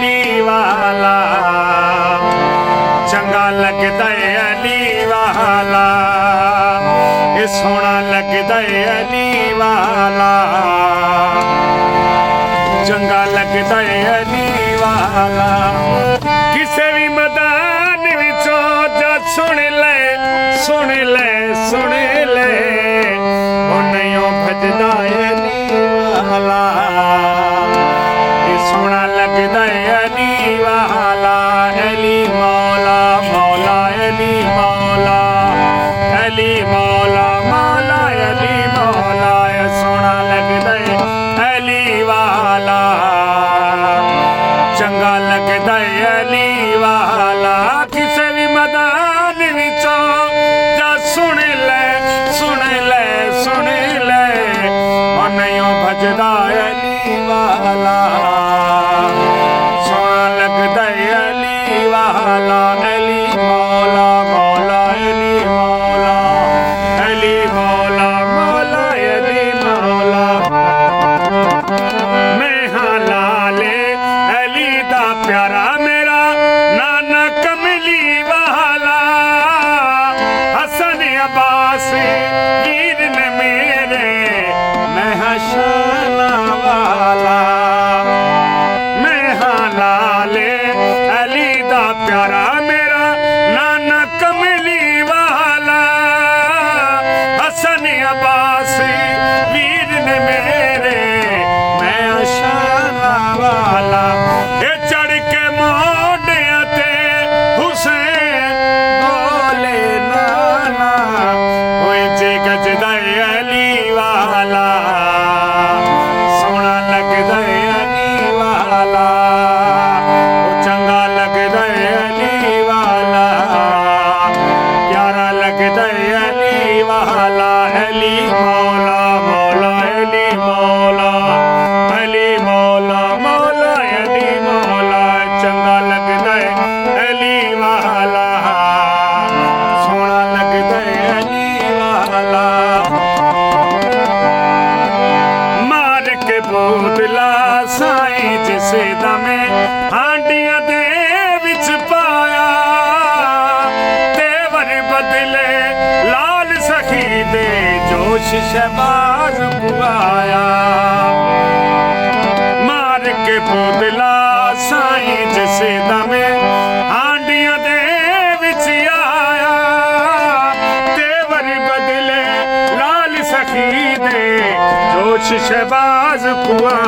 अली वाला, चंगा लगदा है अली वाला, ये सोहना लगदा है अली वाला, चंगा लगदा है अली वाला। किसे भी मैदान विचों जा सुन ले सुन ले सुन ले, ओ नहीं भजदा अली वाला, ये सोहना लगदा है अली वाला। अली मौला मौला अली मौला, अली मौला मौला अली मौला, ये सोहना लगदा है अली वाला, चंगा लगदा है अली वाला। किसे भी मैदान विचों जा सुन ले सुन ले सुन ले, ओ नहीं भजदा अली वाला, सोहना लगदा है अली वाला। अली मौला मौला अली मौला, अली मौला मौला अली मौला। मैं हाँ लाले अली दा प्यारा मेरा नाना कमली वाला, हसन अब्बास वीर ने मेरे, मैं हाँ शाना वाला। मैं हाँ लाले अली दा प्यारा मेरा नाना कमली वाला, हसन अब्बास वीर ने मेरे, मैं शाना वाला। ये चढ़ के मोढ़ियां ते हुसैन बोले नाना, ओए जे गजदा है अली वाला, सोहना लगदा है अली वाला, ओ चंगा लगदा है अली वाला, प्यारा लगदा है अली वाला। अली मौला मौला अली मौला, अली मौला मौला अली मौला, चंगा लगदा है अली वाला, सोहना लगदा है अली वाला। मार के बोतला साईं जिसे दमे हांडियां दे विच पाया, तेवर बदले लाल सखी दे जोश शहबाज पुआया। मार के बोतला साईं जिसे दमे हांडियां दे विच आया, तेवर बदले लाल सखी दे जोश शहबाज पुआया।